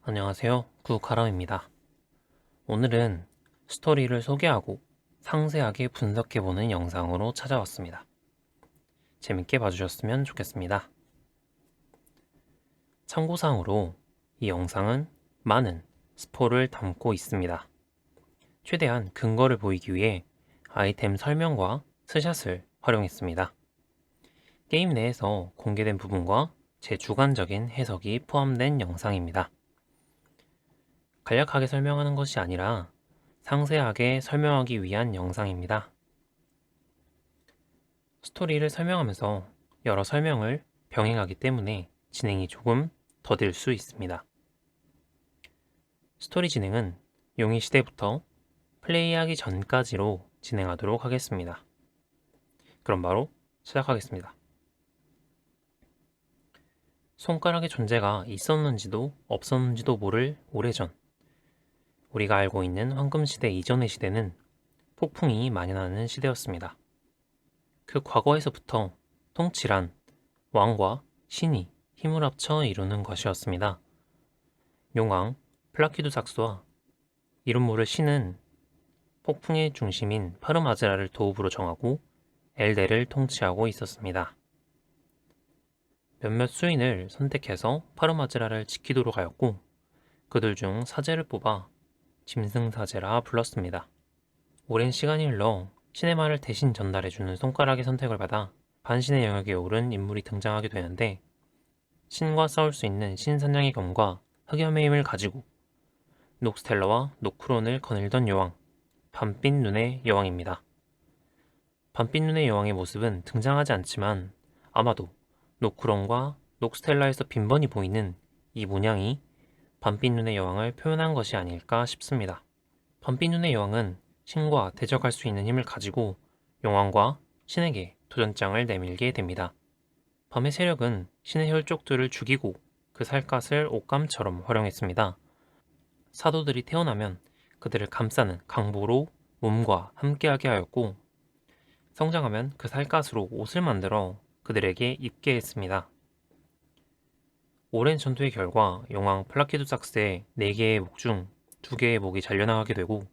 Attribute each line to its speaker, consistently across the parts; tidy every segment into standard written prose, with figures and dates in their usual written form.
Speaker 1: 안녕하세요. 구카람입니다. 오늘은 스토리를 소개하고 상세하게 분석해보는 영상으로 찾아왔습니다. 재밌게 봐주셨으면 좋겠습니다. 참고사항으로 이 영상은 많은 스포를 담고 있습니다. 최대한 근거를 보이기 위해 아이템 설명과 스샷을 활용했습니다. 게임 내에서 공개된 부분과 제 주관적인 해석이 포함된 영상입니다. 간략하게 설명하는 것이 아니라 상세하게 설명하기 위한 영상입니다. 스토리를 설명하면서 여러 설명을 병행하기 때문에 진행이 조금 더딜 수 있습니다. 스토리 진행은 용의 시대부터 플레이하기 전까지로 진행하도록 하겠습니다. 그럼 바로 시작하겠습니다. 손가락의 존재가 있었는지도 없었는지도 모를 오래전, 우리가 알고 있는 황금시대 이전의 시대는 폭풍이 만연하는 시대였습니다. 그 과거에서부터 통치란 왕과 신이 힘을 합쳐 이루는 것이었습니다. 용왕 플라키두삭스와 이름 모를 신은 폭풍의 중심인 파르마즈라를 도읍으로 정하고 엘데를 통치하고 있었습니다. 몇몇 수인을 선택해서 파르마즈라를 지키도록 하였고 그들 중 사제를 뽑아 짐승사제라 불렀습니다. 오랜 시간이 흘러 신의 말을 대신 전달해주는 손가락의 선택을 받아 반신의 영역에 오른 인물이 등장하게 되는데 신과 싸울 수 있는 신사냥의 검과 흑염의 힘을 가지고 녹스텔라와 노크론을 거닐던 여왕, 밤빛 눈의 여왕입니다. 밤빛 눈의 여왕의 모습은 등장하지 않지만 아마도 노크론과 녹스텔라에서 빈번히 보이는 이 문양이 밤빛 눈의 여왕을 표현한 것이 아닐까 싶습니다. 밤빛 눈의 여왕은 신과 대적할 수 있는 힘을 가지고 용왕과 신에게 도전장을 내밀게 됩니다. 밤의 세력은 신의 혈족들을 죽이고 그 살갗을 옷감처럼 활용했습니다. 사도들이 태어나면 그들을 감싸는 강보로 몸과 함께하게 하였고 성장하면 그 살갗으로 옷을 만들어 그들에게 입게 했습니다. 오랜 전투의 결과 용왕 플라키두삭스의 4개의 목 중 2개의 목이 잘려나가게 되고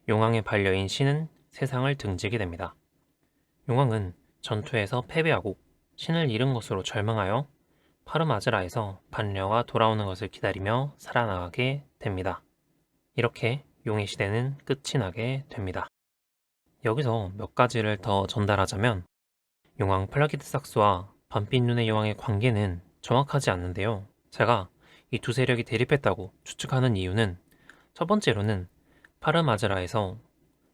Speaker 1: 용왕의 반려인 신은 세상을 등지게 됩니다. 용왕은 전투에서 패배하고 신을 잃은 것으로 절망하여 파르마즈라에서 반려가 돌아오는 것을 기다리며 살아나가게 됩니다. 이렇게 용의 시대는 끝이 나게 됩니다. 여기서 몇 가지를 더 전달하자면 용왕 플라키드삭스와 밤빛 눈의 여왕의 관계는 정확하지 않는데요. 제가 이 두 세력이 대립했다고 추측하는 이유는 첫 번째로는 파르마즈라에서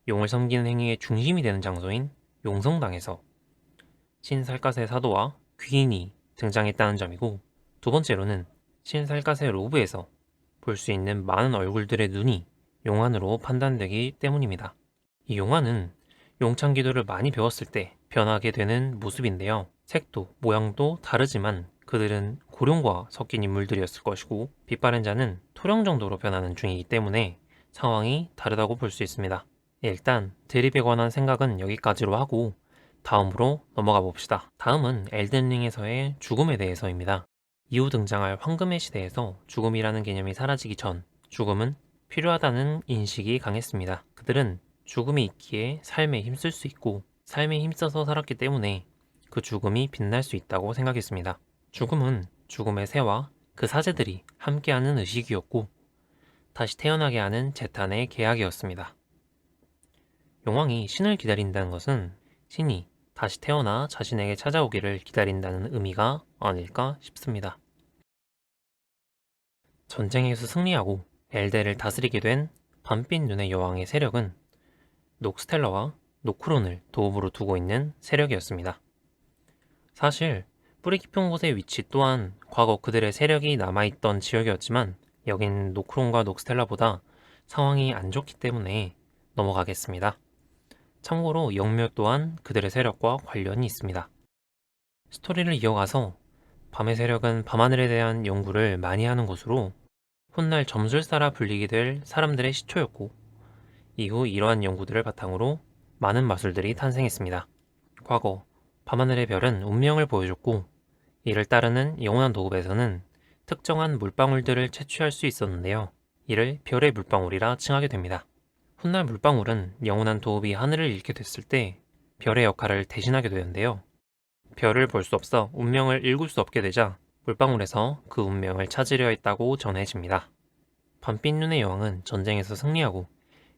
Speaker 1: 용을 섬기는 행위의 중심이 되는 장소인 용성당에서 신살갗의 사도와 귀인이 등장했다는 점이고 두 번째로는 신살갓의 로브에서 볼 수 있는 많은 얼굴들의 눈이 용안으로 판단되기 때문입니다. 이 용안은 용창 기도를 많이 배웠을 때 변하게 되는 모습인데요. 색도 모양도 다르지만 그들은 고룡과 섞인 인물들이었을 것이고 빛바랜 자는 토령 정도로 변하는 중이기 때문에 상황이 다르다고 볼 수 있습니다. 일단 드립에 관한 생각은 여기까지로 하고 다음으로 넘어가 봅시다. 다음은 엘든링에서의 죽음에 대해서입니다. 이후 등장할 황금의 시대에서 죽음이라는 개념이 사라지기 전 죽음은 필요하다는 인식이 강했습니다. 그들은 죽음이 있기에 삶에 힘쓸 수 있고 삶에 힘써서 살았기 때문에 그 죽음이 빛날 수 있다고 생각했습니다. 죽음은 죽음의 새와 그 사제들이 함께하는 의식이었고 다시 태어나게 하는 재탄의 계약이었습니다. 용왕이 신을 기다린다는 것은 신이 다시 태어나 자신에게 찾아오기를 기다린다는 의미가 아닐까 싶습니다. 전쟁에서 승리하고 엘데를 다스리게 된 밤빛 눈의 여왕의 세력은 녹스텔라와 노크론을 도읍으로 두고 있는 세력이었습니다. 사실 뿌리 깊은 곳의 위치 또한 과거 그들의 세력이 남아있던 지역이었지만 여긴 노크론과 녹스텔라보다 상황이 안 좋기 때문에 넘어가겠습니다. 참고로 영묘 또한 그들의 세력과 관련이 있습니다. 스토리를 이어가서 밤의 세력은 밤하늘에 대한 연구를 많이 하는 곳으로 훗날 점술사라 불리게 될 사람들의 시초였고 이후 이러한 연구들을 바탕으로 많은 마술들이 탄생했습니다. 과거 밤하늘의 별은 운명을 보여줬고 이를 따르는 영원한 도읍에서는 특정한 물방울들을 채취할 수 있었는데요. 이를 별의 물방울이라 칭하게 됩니다. 훗날 물방울은 영원한 도읍이 하늘을 잃게 됐을 때 별의 역할을 대신하게 되는데요. 별을 볼 수 없어 운명을 읽을 수 없게 되자 물방울에서 그 운명을 찾으려 했다고 전해집니다. 밤빛 눈의 여왕은 전쟁에서 승리하고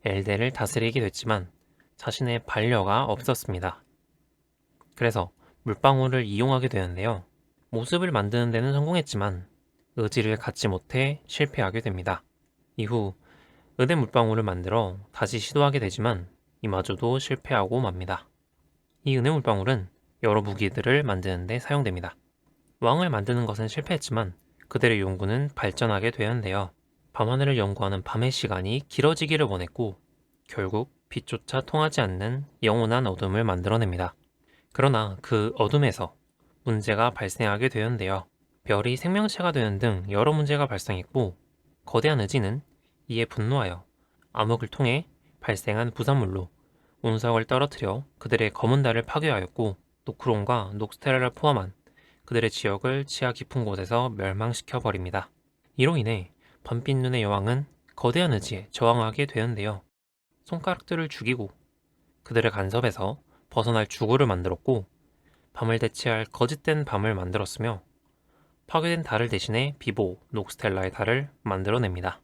Speaker 1: 엘델을 다스리게 됐지만 자신의 반려가 없었습니다. 그래서 물방울을 이용하게 되는데요. 모습을 만드는 데는 성공했지만 의지를 갖지 못해 실패하게 됩니다. 이후 은의 물방울을 만들어 다시 시도하게 되지만 이마저도 실패하고 맙니다. 이 은의 물방울은 여러 무기들을 만드는 데 사용됩니다. 왕을 만드는 것은 실패했지만 그들의 연구는 발전하게 되었는데요. 밤하늘을 연구하는 밤의 시간이 길어지기를 원했고 결국 빛조차 통하지 않는 영원한 어둠을 만들어냅니다. 그러나 그 어둠에서 문제가 발생하게 되었는데요. 별이 생명체가 되는 등 여러 문제가 발생했고 거대한 의지는 이에 분노하여 암흑을 통해 발생한 부산물로 운석을 떨어뜨려 그들의 검은 달을 파괴하였고 노크론과 녹스테라를 포함한 그들의 지역을 지하 깊은 곳에서 멸망시켜 버립니다. 이로 인해 밤빛 눈의 여왕은 거대한 의지에 저항하게 되는데요. 손가락들을 죽이고 그들의 간섭에서 벗어날 주구를 만들었고 밤을 대체할 거짓된 밤을 만들었으며 파괴된 달을 대신해 비보, 녹스텔라의 달을 만들어냅니다.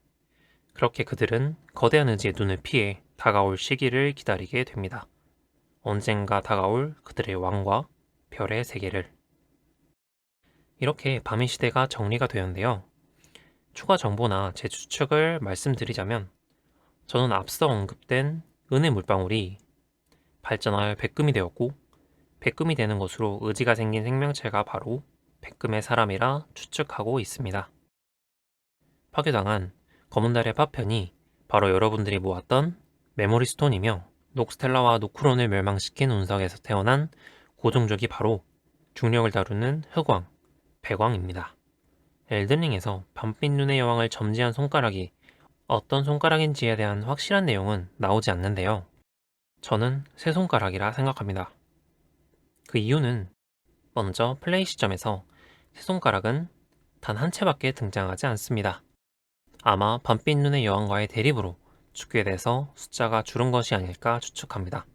Speaker 1: 그렇게 그들은 거대한 의지의 눈을 피해 다가올 시기를 기다리게 됩니다. 언젠가 다가올 그들의 왕과 별의 세계를. 이렇게 밤의 시대가 정리가 되었는데요. 추가 정보나 제 추측을 말씀드리자면 저는 앞서 언급된 은의 물방울이 발전하여 백금이 되었고 백금이 되는 것으로 의지가 생긴 생명체가 바로 백금의 사람이라 추측하고 있습니다. 파괴당한 검은달의 파편이 바로 여러분들이 모았던 메모리 스톤이며 녹스텔라와 노크론을 멸망시킨 운석에서 태어난 고종족이 바로 중력을 다루는 흑왕, 백왕입니다. 엘든링에서 밤빛 눈의 여왕을 점지한 손가락이 어떤 손가락인지에 대한 확실한 내용은 나오지 않는데요. 저는 새 손가락이라 생각합니다. 그 이유는 먼저 플레이 시점에서 새 손가락은 단 한 채밖에 등장하지 않습니다. 아마 밤빛 눈의 여왕과의 대립으로 축소돼서 숫자가 줄은 것이 아닐까 추측합니다.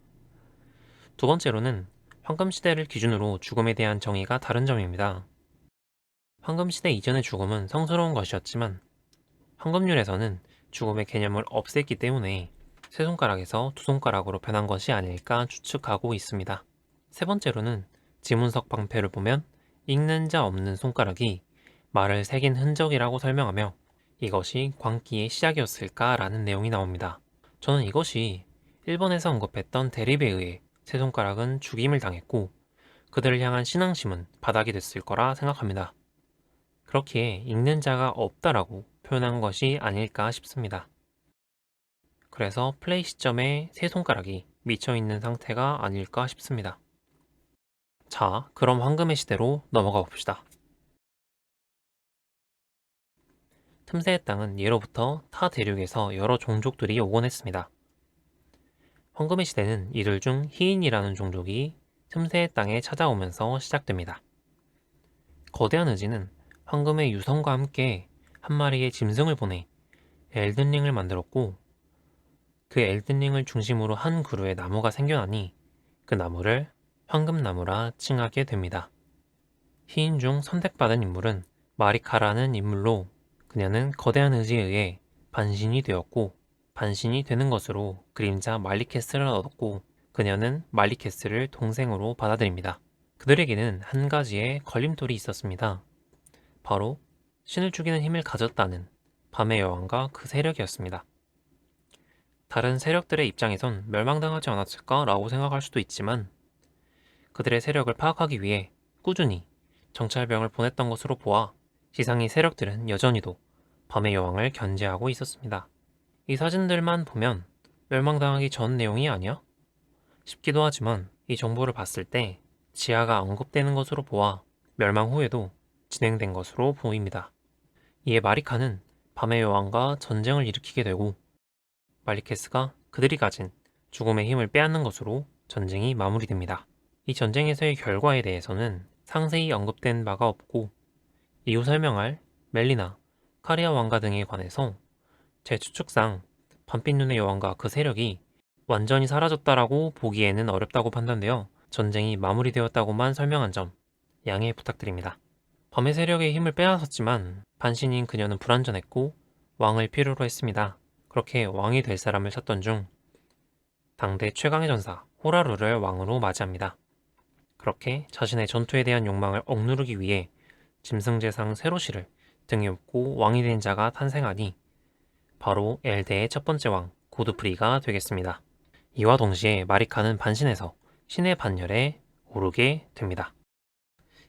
Speaker 1: 두 번째로는 황금시대를 기준으로 죽음에 대한 정의가 다른 점입니다. 황금시대 이전의 죽음은 성스러운 것이었지만 황금률에서는 죽음의 개념을 없앴기 때문에 세 손가락에서 두 손가락으로 변한 것이 아닐까 추측하고 있습니다. 세 번째로는 지문석 방패를 보면 읽는 자 없는 손가락이 말을 새긴 흔적이라고 설명하며 이것이 광기의 시작이었을까라는 내용이 나옵니다. 저는 이것이 1번에서 언급했던 대립에 의해 세 손가락은 죽임을 당했고 그들을 향한 신앙심은 바닥이 됐을 거라 생각합니다. 그렇기에 읽는 자가 없다라고 표현한 것이 아닐까 싶습니다. 그래서 플레이 시점에 세 손가락이 미쳐있는 상태가 아닐까 싶습니다. 자, 그럼 황금의 시대로 넘어가 봅시다. 틈새의 땅은 예로부터 타 대륙에서 여러 종족들이 오곤 했습니다. 황금의 시대는 이들 중 히인이라는 종족이 틈새의 땅에 찾아오면서 시작됩니다. 거대한 의지는 황금의 유성과 함께 한 마리의 짐승을 보내 엘든링을 만들었고 그 엘든링을 중심으로 한 그루의 나무가 생겨나니 그 나무를 황금나무라 칭하게 됩니다. 히인 중 선택받은 인물은 마리카라는 인물로 그녀는 거대한 의지에 의해 반신이 되었고 반신이 되는 것으로 그림자 말리케스를 얻었고 그녀는 말리케스를 동생으로 받아들입니다. 그들에게는 한 가지의 걸림돌이 있었습니다. 바로 신을 죽이는 힘을 가졌다는 밤의 여왕과 그 세력이었습니다. 다른 세력들의 입장에선 멸망당하지 않았을까라고 생각할 수도 있지만 그들의 세력을 파악하기 위해 꾸준히 정찰병을 보냈던 것으로 보아 지상의 세력들은 여전히도 밤의 여왕을 견제하고 있었습니다. 이 사진들만 보면 멸망당하기 전 내용이 아니야? 싶기도 하지만 이 정보를 봤을 때 지하가 언급되는 것으로 보아 멸망 후에도 진행된 것으로 보입니다. 이에 마리카는 밤의 여왕과 전쟁을 일으키게 되고 말리케스가 그들이 가진 죽음의 힘을 빼앗는 것으로 전쟁이 마무리됩니다. 이 전쟁에서의 결과에 대해서는 상세히 언급된 바가 없고 이후 설명할 멜리나, 카리아 왕가 등에 관해서 제 추측상 밤빛 눈의 여왕과 그 세력이 완전히 사라졌다라고 보기에는 어렵다고 판단되어 전쟁이 마무리되었다고만 설명한 점 양해 부탁드립니다. 밤의 세력의 힘을 빼앗았지만 반신인 그녀는 불완전했고 왕을 필요로 했습니다. 그렇게 왕이 될 사람을 찾던 중 당대 최강의 전사 호라루를 왕으로 맞이합니다. 그렇게 자신의 전투에 대한 욕망을 억누르기 위해 짐승제상 세로시를 등에 업고 왕이 된 자가 탄생하니 바로 엘대의 첫 번째 왕 고드프리가 되겠습니다. 이와 동시에 마리카는 반신해서 신의 반열에 오르게 됩니다.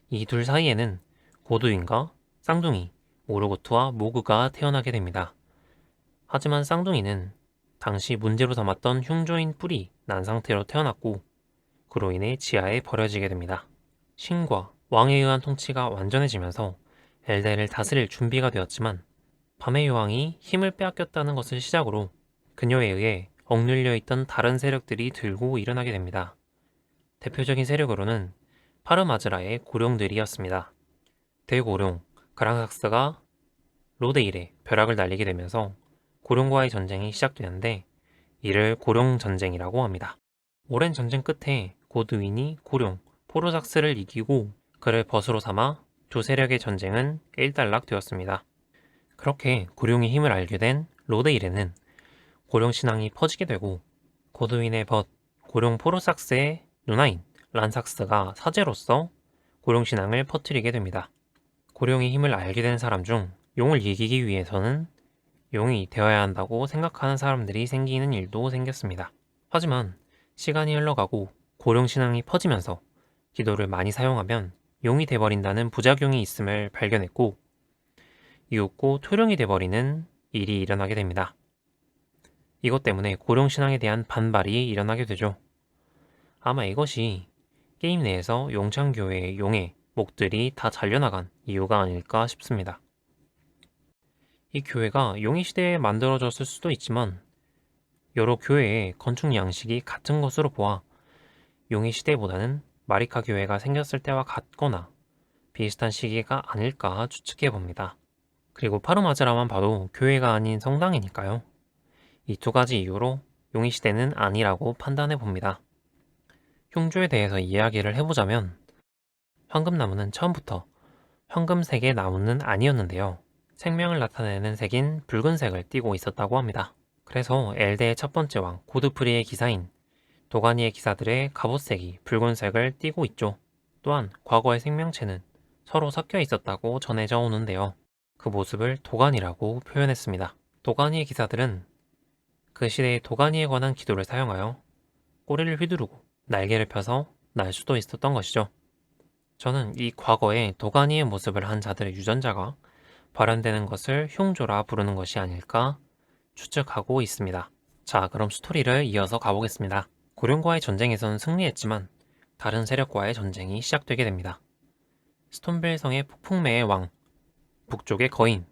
Speaker 1: 이 둘 사이에는 고두인과 쌍둥이 오르고트와 모그가 태어나게 됩니다. 하지만 쌍둥이는 당시 문제로 삼았던 흉조인 뿔이 난 상태로 태어났고 그로 인해 지하에 버려지게 됩니다. 신과 왕에 의한 통치가 완전해지면서 엘대를 다스릴 준비가 되었지만 밤의 여왕이 힘을 빼앗겼다는 것을 시작으로 그녀에 의해 억눌려 있던 다른 세력들이 들고 일어나게 됩니다. 대표적인 세력으로는 파르마즈라의 고령들이었습니다. 대고령 그랑삭스가 로데일에 벼락을 날리게 되면서 고령과의 전쟁이 시작되는데 이를 고령전쟁이라고 합니다. 오랜 전쟁 끝에 고드윈이 고령 포르삭스를 이기고 그를 벗으로 삼아 두 세력의 전쟁은 일단락되었습니다. 그렇게 고령의 힘을 알게 된 로데일에는 고령 신앙이 퍼지게 되고 고드윈의 벗 고령 포르삭스의 누나인 란삭스가 사제로서 고령 신앙을 퍼뜨리게 됩니다. 고령의 힘을 알게 된 사람 중 용을 이기기 위해서는 용이 되어야 한다고 생각하는 사람들이 생기는 일도 생겼습니다. 하지만 시간이 흘러가고 고령 신앙이 퍼지면서 기도를 많이 사용하면 용이 돼버린다는 부작용이 있음을 발견했고 이윽고 토령이 돼버리는 일이 일어나게 됩니다. 이것 때문에 고령 신앙에 대한 반발이 일어나게 되죠. 아마 이것이 게임 내에서 용창교회의 용의 목들이 다 잘려나간 이유가 아닐까 싶습니다. 이 교회가 용의 시대에 만들어졌을 수도 있지만 여러 교회의 건축 양식이 같은 것으로 보아 용의 시대보다는 마리카 교회가 생겼을 때와 같거나 비슷한 시기가 아닐까 추측해 봅니다. 그리고 파르마즈라만 봐도 교회가 아닌 성당이니까요. 이 두 가지 이유로 용의 시대는 아니라고 판단해 봅니다. 흉조에 대해서 이야기를 해보자면 황금나무는 처음부터 황금색의 나무는 아니었는데요. 생명을 나타내는 색인 붉은색을 띠고 있었다고 합니다. 그래서 엘대의 첫 번째 왕 고드프리의 기사인 도가니의 기사들의 갑옷색이 붉은색을 띠고 있죠. 또한 과거의 생명체는 서로 섞여 있었다고 전해져 오는데요. 그 모습을 도가니라고 표현했습니다. 도가니의 기사들은 그 시대의 도가니에 관한 기도를 사용하여 꼬리를 휘두르고 날개를 펴서 날 수도 있었던 것이죠. 저는 이 과거에 도가니의 모습을 한 자들의 유전자가 발현되는 것을 흉조라 부르는 것이 아닐까 추측하고 있습니다. 자, 그럼 스토리를 이어서 가보겠습니다. 고령과의 전쟁에서는 승리했지만 다른 세력과의 전쟁이 시작되게 됩니다. 스톤벨 성의 폭풍매의 왕, 북쪽의 거인,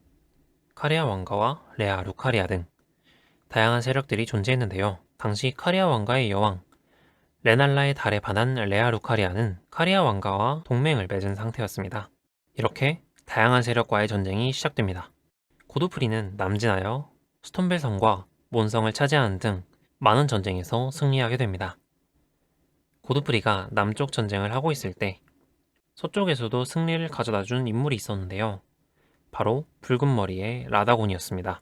Speaker 1: 카리아 왕가와 레아 루카리아 등 다양한 세력들이 존재했는데요. 당시 카리아 왕가의 여왕, 레날라의 달에 반한 레아 루카리아는 카리아 왕가와 동맹을 맺은 상태였습니다. 이렇게 다양한 세력과의 전쟁이 시작됩니다. 고드프리는 남진하여 스톤벨 성과 몬성을 차지하는 등 많은 전쟁에서 승리하게 됩니다. 고드프리가 남쪽 전쟁을 하고 있을 때 서쪽에서도 승리를 가져다 준 인물이 있었는데요. 바로 붉은 머리의 라다곤이었습니다.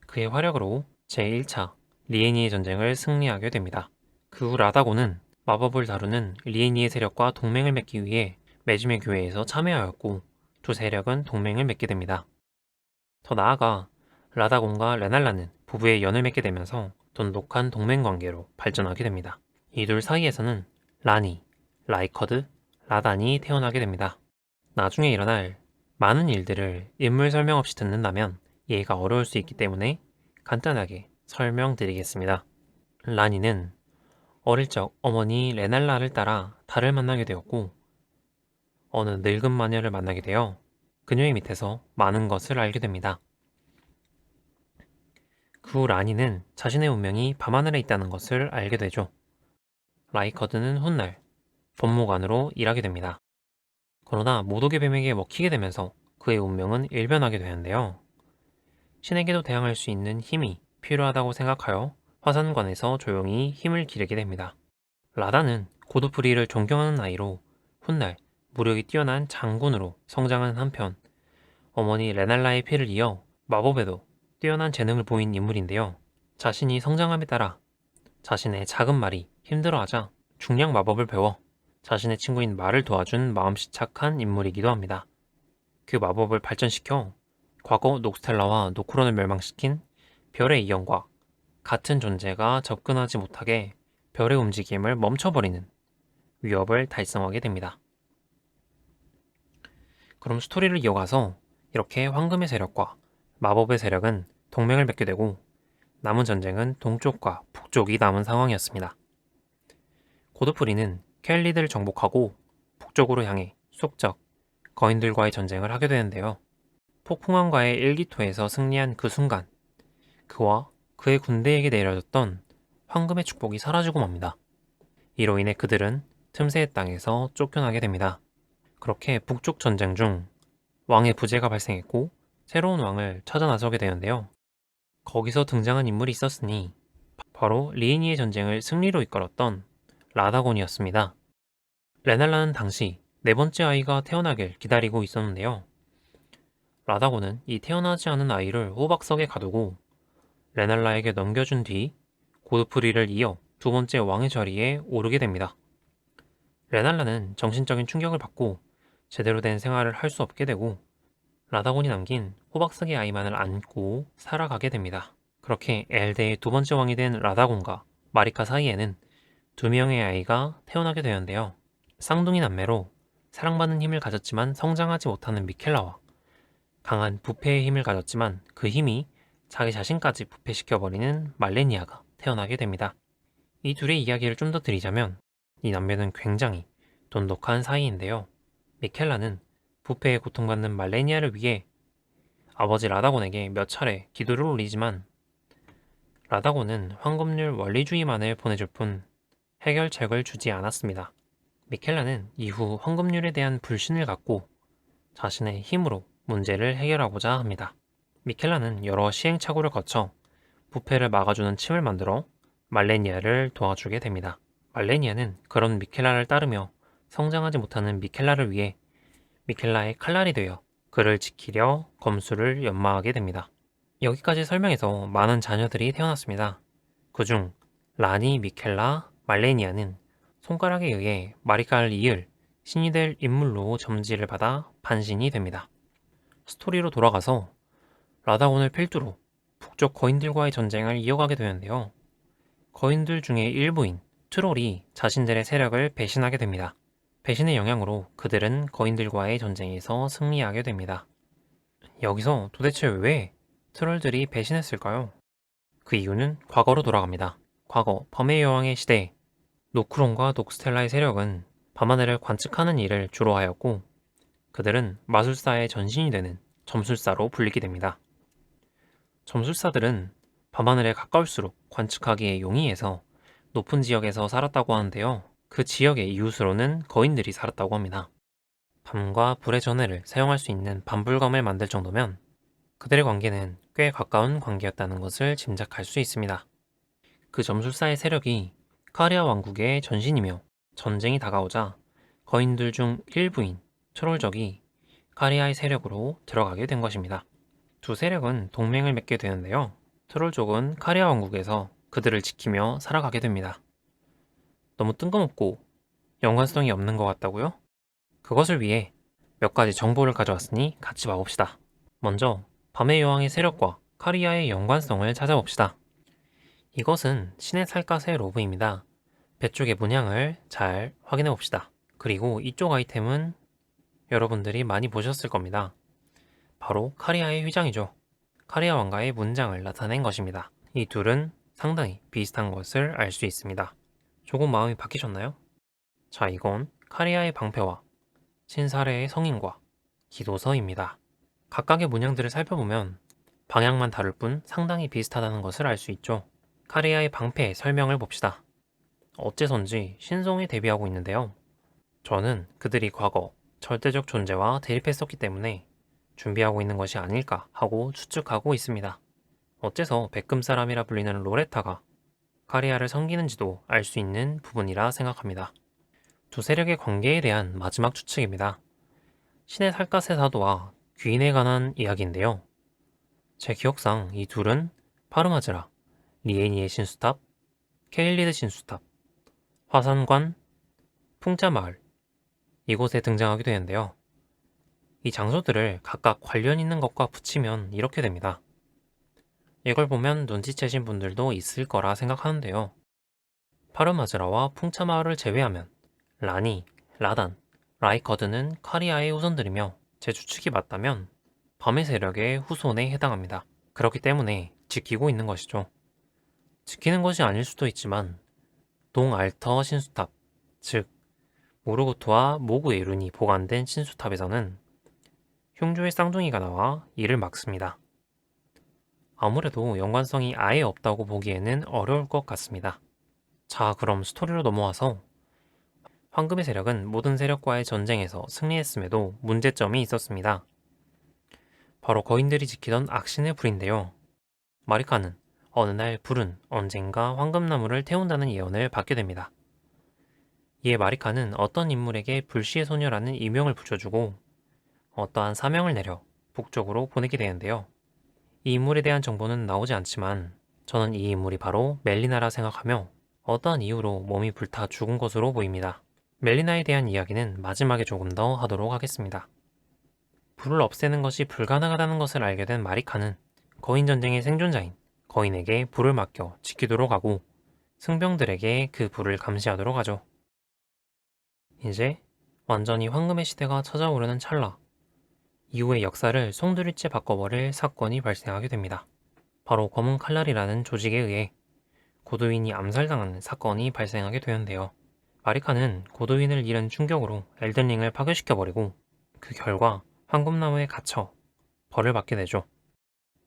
Speaker 1: 그의 활약으로 제1차 리에니의 전쟁을 승리하게 됩니다. 그 후 라다곤은 마법을 다루는 리에니의 세력과 동맹을 맺기 위해 메주메 교회에서 참여하였고 두 세력은 동맹을 맺게 됩니다. 더 나아가 라다곤과 레날라는 부부의 연을 맺게 되면서 돈독한 동맹관계로 발전하게 됩니다. 이 둘 사이에서는 라니, 라이커드, 라단이 태어나게 됩니다. 나중에 일어날 많은 일들을 인물 설명 없이 듣는다면 이해가 어려울 수 있기 때문에 간단하게 설명드리겠습니다. 라니는 어릴 적 어머니 레날라를 따라 달을 만나게 되었고 어느 늙은 마녀를 만나게 되어 그녀의 밑에서 많은 것을 알게 됩니다. 그 후 라니는 자신의 운명이 밤하늘에 있다는 것을 알게 되죠. 라이커드는 훗날 법무관으로 일하게 됩니다. 그러나 모독의 뱀에게 먹히게 되면서 그의 운명은 일변하게 되는데요. 신에게도 대항할 수 있는 힘이 필요하다고 생각하여 화산관에서 조용히 힘을 기르게 됩니다. 라다는 고드프리를 존경하는 아이로 훗날 무력이 뛰어난 장군으로 성장하는 한편 어머니 레날라의 피를 이어 마법에도 뛰어난 재능을 보인 인물인데요. 자신이 성장함에 따라 자신의 작은 말이 힘들어하자 중량 마법을 배워 자신의 친구인 말을 도와준 마음씨 착한 인물이기도 합니다. 그 마법을 발전시켜 과거 녹스텔라와 노크론을 멸망시킨 별의 이영과 같은 존재가 접근하지 못하게 별의 움직임을 멈춰버리는 위협을 달성하게 됩니다. 그럼 스토리를 이어가서 이렇게 황금의 세력과 마법의 세력은 동맹을 맺게 되고 남은 전쟁은 동쪽과 북쪽이 남은 상황이었습니다. 고드프리는 켈리드를 정복하고 북쪽으로 향해 숙적, 거인들과의 전쟁을 하게 되는데요. 폭풍왕과의 일기토에서 승리한 그 순간 그와 그의 군대에게 내려졌던 황금의 축복이 사라지고 맙니다. 이로 인해 그들은 틈새의 땅에서 쫓겨나게 됩니다. 그렇게 북쪽 전쟁 중 왕의 부재가 발생했고 새로운 왕을 찾아 나서게 되는데요. 거기서 등장한 인물이 있었으니 바로 리에니의 전쟁을 승리로 이끌었던 라다곤이었습니다. 레날라는 당시 네 번째 아이가 태어나길 기다리고 있었는데요. 라다곤은 이 태어나지 않은 아이를 호박석에 가두고 레날라에게 넘겨준 뒤 고드프리를 이어 두 번째 왕의 자리에 오르게 됩니다. 레날라는 정신적인 충격을 받고 제대로 된 생활을 할 수 없게 되고 라다곤이 남긴 호박석의 아이만을 안고 살아가게 됩니다. 그렇게 엘데의 두 번째 왕이 된 라다곤과 마리카 사이에는 두 명의 아이가 태어나게 되는데요. 쌍둥이 남매로 사랑받는 힘을 가졌지만 성장하지 못하는 미켈라와 강한 부패의 힘을 가졌지만 그 힘이 자기 자신까지 부패시켜버리는 말레니아가 태어나게 됩니다. 이 둘의 이야기를 좀 더 드리자면 이 남매는 굉장히 돈독한 사이인데요. 미켈라는 부패에 고통받는 말레니아를 위해 아버지 라다곤에게 몇 차례 기도를 올리지만 라다곤은 황금률 원리주의만을 보내줄 뿐 해결책을 주지 않았습니다. 미켈라는 이후 황금률에 대한 불신을 갖고 자신의 힘으로 문제를 해결하고자 합니다. 미켈라는 여러 시행착오를 거쳐 부패를 막아주는 침을 만들어 말레니아를 도와주게 됩니다. 말레니아는 그런 미켈라를 따르며 성장하지 못하는 미켈라를 위해 미켈라의 칼날이 되어 그를 지키려 검술을 연마하게 됩니다. 여기까지 설명해서 많은 자녀들이 태어났습니다. 그중 라니, 미켈라, 말레니아는 손가락에 의해 마리카를 이을 신이 될 인물로 점지를 받아 반신이 됩니다. 스토리로 돌아가서 라다곤을 필두로 북쪽 거인들과의 전쟁을 이어가게 되는데요. 거인들 중에 일부인 트롤이 자신들의 세력을 배신하게 됩니다. 배신의 영향으로 그들은 거인들과의 전쟁에서 승리하게 됩니다. 여기서 도대체 왜 트롤들이 배신했을까요? 그 이유는 과거로 돌아갑니다. 과거 범의 여왕의 시대 노크론과 녹스텔라의 세력은 밤하늘을 관측하는 일을 주로 하였고 그들은 마술사의 전신이 되는 점술사로 불리게 됩니다. 점술사들은 밤하늘에 가까울수록 관측하기에 용이해서 높은 지역에서 살았다고 하는데요. 그 지역의 이웃으로는 거인들이 살았다고 합니다. 밤과 불의 전해를 사용할 수 있는 밤불검을 만들 정도면 그들의 관계는 꽤 가까운 관계였다는 것을 짐작할 수 있습니다. 그 점술사의 세력이 카리아 왕국의 전신이며 전쟁이 다가오자 거인들 중 일부인 트롤족이 카리아의 세력으로 들어가게 된 것입니다. 두 세력은 동맹을 맺게 되는데요. 트롤족은 카리아 왕국에서 그들을 지키며 살아가게 됩니다. 너무 뜬금없고 연관성이 없는 것 같다고요? 그것을 위해 몇 가지 정보를 가져왔으니 같이 봐봅시다. 먼저 밤의 여왕의 세력과 카리아의 연관성을 찾아봅시다. 이것은 신의 살갗의 로브입니다. 배 쪽의 문양을 잘 확인해 봅시다. 그리고 이쪽 아이템은 여러분들이 많이 보셨을 겁니다. 바로 카리아의 휘장이죠. 카리아 왕가의 문장을 나타낸 것입니다. 이 둘은 상당히 비슷한 것을 알 수 있습니다. 조금 마음이 바뀌셨나요? 자, 이건 카리아의 방패와 신사례의 성인과 기도서입니다. 각각의 문양들을 살펴보면 방향만 다를 뿐 상당히 비슷하다는 것을 알 수 있죠. 카리아의 방패의 설명을 봅시다. 어째선지 신성에 대비하고 있는데요. 저는 그들이 과거 절대적 존재와 대립했었기 때문에 준비하고 있는 것이 아닐까 하고 추측하고 있습니다. 어째서 백금 사람이라 불리는 로레타가 카리아를 섬기는지도 알 수 있는 부분이라 생각합니다. 두 세력의 관계에 대한 마지막 추측입니다. 신의 살갗의 사도와 귀인에 관한 이야기인데요. 제 기억상 이 둘은 파르마즈라, 리에니의 신수탑, 케일리드 신수탑, 화산관, 풍자마을 이곳에 등장하게 되는데요. 이 장소들을 각각 관련 있는 것과 붙이면 이렇게 됩니다. 이걸 보면 눈치채신 분들도 있을 거라 생각하는데요. 파르마즈라와 풍차마을을 제외하면 라니, 라단, 라이커드는 카리아의 후손들이며 제 추측이 맞다면 밤의 세력의 후손에 해당합니다. 그렇기 때문에 지키고 있는 것이죠. 지키는 것이 아닐 수도 있지만 동알터 신수탑, 즉 모르고트와 모구의 룬이 보관된 신수탑에서는 흉조의 쌍둥이가 나와 이를 막습니다. 아무래도 연관성이 아예 없다고 보기에는 어려울 것 같습니다. 자, 그럼 스토리로 넘어와서 황금의 세력은 모든 세력과의 전쟁에서 승리했음에도 문제점이 있었습니다. 바로 거인들이 지키던 악신의 불인데요. 마리카는 어느 날 불은 언젠가 황금나무를 태운다는 예언을 받게 됩니다. 이에 마리카는 어떤 인물에게 불시의 소녀라는 이명을 붙여주고 어떠한 사명을 내려 북쪽으로 보내게 되는데요. 이 인물에 대한 정보는 나오지 않지만 저는 이 인물이 바로 멜리나라 생각하며 어떠한 이유로 몸이 불타 죽은 것으로 보입니다. 멜리나에 대한 이야기는 마지막에 조금 더 하도록 하겠습니다. 불을 없애는 것이 불가능하다는 것을 알게 된 마리카는 거인 전쟁의 생존자인 거인에게 불을 맡겨 지키도록 하고 승병들에게 그 불을 감시하도록 하죠. 이제 완전히 황금의 시대가 찾아오려는 찰나 이후의 역사를 송두리째 바꿔버릴 사건이 발생하게 됩니다. 바로 검은 칼날이라는 조직에 의해 고도인이 암살당하는 사건이 발생하게 되는데요. 마리카는 고도인을 잃은 충격으로 엘든링을 파괴시켜버리고 그 결과 황금나무에 갇혀 벌을 받게 되죠.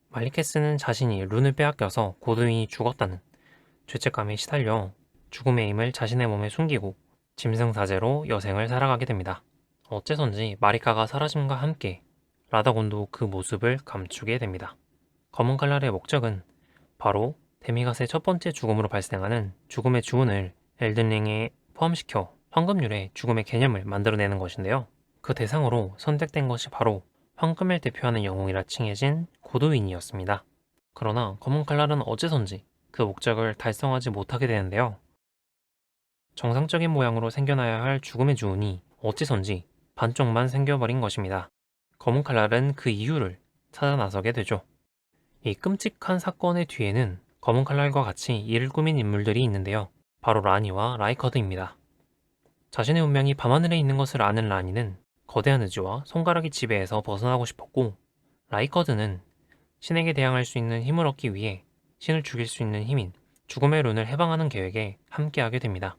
Speaker 1: 말리케스는 자신이 룬을 빼앗겨서 고도인이 죽었다는 죄책감에 시달려 죽음의 힘을 자신의 몸에 숨기고 짐승사제로 여생을 살아가게 됩니다. 어째선지 마리카가 사라짐과 함께 라다곤도 그 모습을 감추게 됩니다. 검은 칼날의 목적은 바로 데미갓의 첫 번째 죽음으로 발생하는 죽음의 주운을 엘든링에 포함시켜 황금률의 죽음의 개념을 만들어내는 것인데요. 그 대상으로 선택된 것이 바로 황금을 대표하는 영웅이라 칭해진 고도인이었습니다. 그러나 검은 칼날은 어째선지 그 목적을 달성하지 못하게 되는데요. 정상적인 모양으로 생겨나야 할 죽음의 주운이 어째선지 반쪽만 생겨버린 것입니다. 검은 칼날은 그 이유를 찾아 나서게 되죠. 이 끔찍한 사건의 뒤에는 검은 칼날과 같이 이를 꾸민 인물들이 있는데요. 바로 라니와 라이커드입니다. 자신의 운명이 밤하늘에 있는 것을 아는 라니는 거대한 의지와 손가락의 지배에서 벗어나고 싶었고, 라이커드는 신에게 대항할 수 있는 힘을 얻기 위해 신을 죽일 수 있는 힘인 죽음의 룬을 해방하는 계획에 함께하게 됩니다.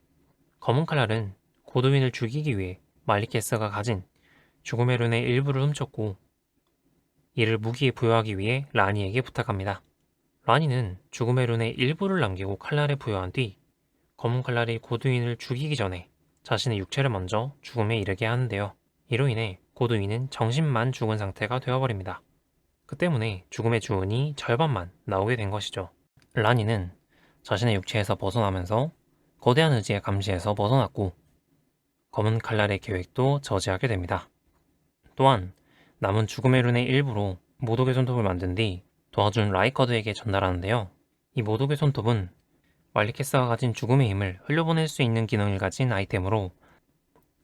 Speaker 1: 검은 칼날은 고도인을 죽이기 위해 말리케스가 가진 죽음의 룬의 일부를 훔쳤고 이를 무기에 부여하기 위해 라니에게 부탁합니다. 라니는 죽음의 룬의 일부를 남기고 칼날에 부여한 뒤 검은 칼날이 고두인을 죽이기 전에 자신의 육체를 먼저 죽음에 이르게 하는데요. 이로 인해 고두인은 정신만 죽은 상태가 되어버립니다. 그 때문에 죽음의 주운이 절반만 나오게 된 것이죠. 라니는 자신의 육체에서 벗어나면서 거대한 의지의 감시에서 벗어났고 검은 칼날의 계획도 저지하게 됩니다. 또한 남은 죽음의 룬의 일부로 모독의 손톱을 만든 뒤 도와준 라이커드에게 전달하는데요. 이 모독의 손톱은 말리케스가 가진 죽음의 힘을 흘려보낼 수 있는 기능을 가진 아이템으로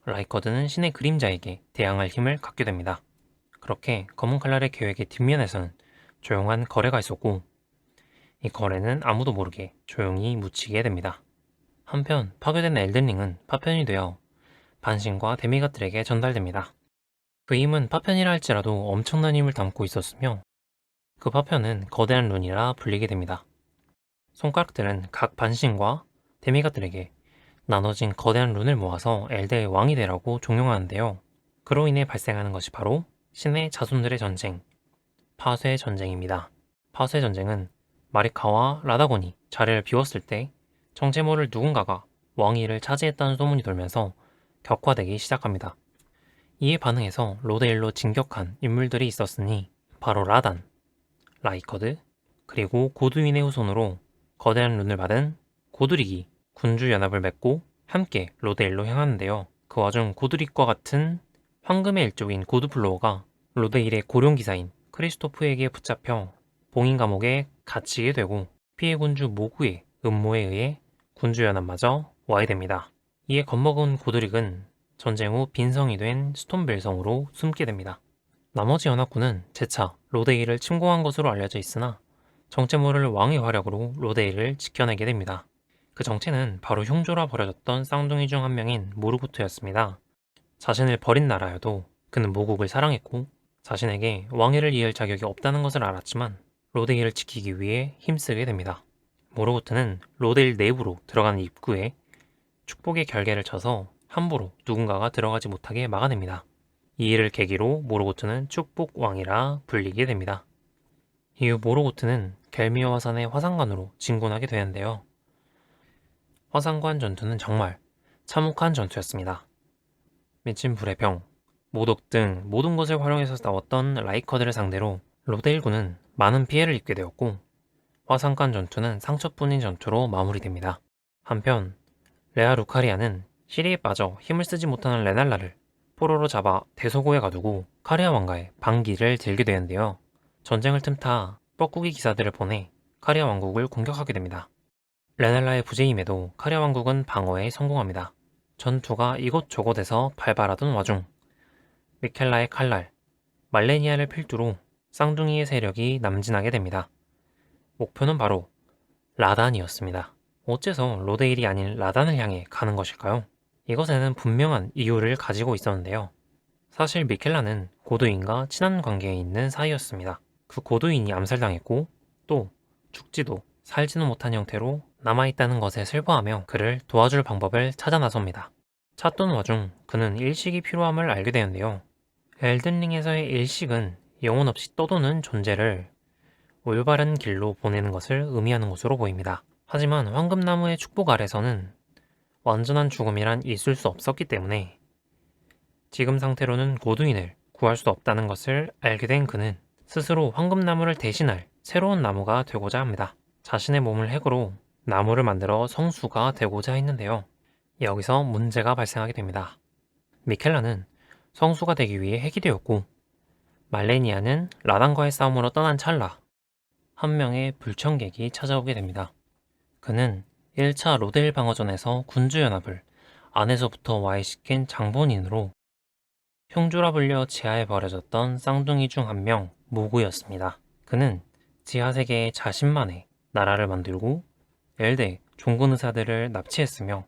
Speaker 1: 라이커드는 신의 그림자에게 대항할 힘을 갖게 됩니다. 그렇게 검은 칼날의 계획의 뒷면에서는 조용한 거래가 있었고 이 거래는 아무도 모르게 조용히 묻히게 됩니다. 한편 파괴된 엘든링은 파편이 되어 반신과 데미갓들에게 전달됩니다. 그 힘은 파편이라 할지라도 엄청난 힘을 담고 있었으며 그 파편은 거대한 룬이라 불리게 됩니다. 손가락들은 각 반신과 데미갓들에게 나눠진 거대한 룬을 모아서 엘드의 왕이 되라고 종용하는데요. 그로 인해 발생하는 것이 바로 신의 자손들의 전쟁, 파쇄의 전쟁입니다. 파쇄의 전쟁은 마리카와 라다곤이 자리를 비웠을 때 정체 모를 누군가가 왕위를 차지했다는 소문이 돌면서 격화되기 시작합니다. 이에 반응해서 로데일로 진격한 인물들이 있었으니 바로 라단, 라이커드, 그리고 고두인의 후손으로 거대한 룬을 받은 고두릭이 군주연합을 맺고 함께 로데일로 향하는데요. 그 와중 고두릭과 같은 황금의 일족인 고두플로어가 로데일의 고룡기사인 크리스토프에게 붙잡혀 봉인 감옥에 갇히게 되고 피해 군주 모구의 음모에 의해 군주연합마저 와해됩니다. 이에 겁먹은 고두릭은 전쟁 후 빈성이 된 스톤벨성으로 숨게 됩니다. 나머지 연합군은 재차 로데일을 침공한 것으로 알려져 있으나 정체 모를 왕의 활약으로 로데일을 지켜내게 됩니다. 그 정체는 바로 흉조라 버려졌던 쌍둥이 중 한 명인 모르고트였습니다. 자신을 버린 나라여도 그는 모국을 사랑했고 자신에게 왕위를 이을 자격이 없다는 것을 알았지만 로데일을 지키기 위해 힘쓰게 됩니다. 모르고트는 로데일 내부로 들어가는 입구에 축복의 결계를 쳐서 함부로 누군가가 들어가지 못하게 막아냅니다. 이 일을 계기로 모르고트는 축복왕이라 불리게 됩니다. 이후 모르고트는 겔미어 화산의 화산관으로 진군하게 되는데요. 화산관 전투는 정말 참혹한 전투였습니다. 미친 불의 병, 모독 등 모든 것을 활용해서 싸웠던 라이커들을 상대로 로데일군은 많은 피해를 입게 되었고 화산관 전투는 상처뿐인 전투로 마무리됩니다. 한편 레아 루카리아는 시리에 빠져 힘을 쓰지 못하는 레날라를 포로로 잡아 대소고에 가두고 카리아 왕가의 반기를 들게 되는데요. 전쟁을 틈타 뻐꾸기 기사들을 보내 카리아 왕국을 공격하게 됩니다. 레날라의 부재임에도 카리아 왕국은 방어에 성공합니다. 전투가 이곳저곳에서 발발하던 와중 미켈라의 칼날, 말레니아를 필두로 쌍둥이의 세력이 남진하게 됩니다. 목표는 바로 라단이었습니다. 어째서 로데일이 아닌 라단을 향해 가는 것일까요? 이것에는 분명한 이유를 가지고 있었는데요. 사실 미켈라는 고두인과 친한 관계에 있는 사이였습니다. 그 고두인이 암살당했고 또 죽지도 살지도 못한 형태로 남아있다는 것에 슬퍼하며 그를 도와줄 방법을 찾아 나섭니다. 찾던 와중 그는 일식이 필요함을 알게 되는데요. 엘든링에서의 일식은 영혼 없이 떠도는 존재를 올바른 길로 보내는 것을 의미하는 것으로 보입니다. 하지만 황금나무의 축복 아래서는 완전한 죽음이란 있을 수 없었기 때문에 지금 상태로는 고두인을 구할 수 없다는 것을 알게 된 그는 스스로 황금나무를 대신할 새로운 나무가 되고자 합니다. 자신의 몸을 핵으로 나무를 만들어 성수가 되고자 했는데요. 여기서 문제가 발생하게 됩니다. 미켈라는 성수가 되기 위해 핵이 되었고 말레니아는 라단과의 싸움으로 떠난 찰나 한 명의 불청객이 찾아오게 됩니다. 그는 1차 로데일 방어전에서 군주연합을 안에서부터 와해시킨 장본인으로 흉조라 불려 지하에 버려졌던 쌍둥이 중 한 명 모구였습니다. 그는 지하세계에 자신만의 나라를 만들고 엘대 종군 의사들을 납치했으며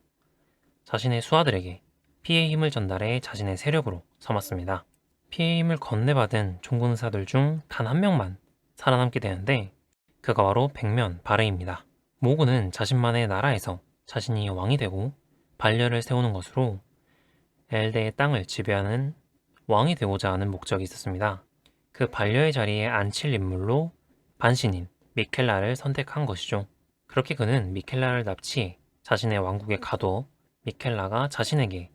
Speaker 1: 자신의 수하들에게 피의 힘을 전달해 자신의 세력으로 삼았습니다. 피의 힘을 건네받은 종군 의사들 중 단 한 명만 살아남게 되는데 그가 바로 백면 바르입니다. 모구는 자신만의 나라에서 자신이 왕이 되고 반려를 세우는 것으로 엘대의 땅을 지배하는 왕이 되고자 하는 목적이 있었습니다. 그 반려의 자리에 앉힐 인물로 반신인 미켈라를 선택한 것이죠. 그렇게 그는 미켈라를 납치해 자신의 왕국에 가둬 미켈라가 자신에게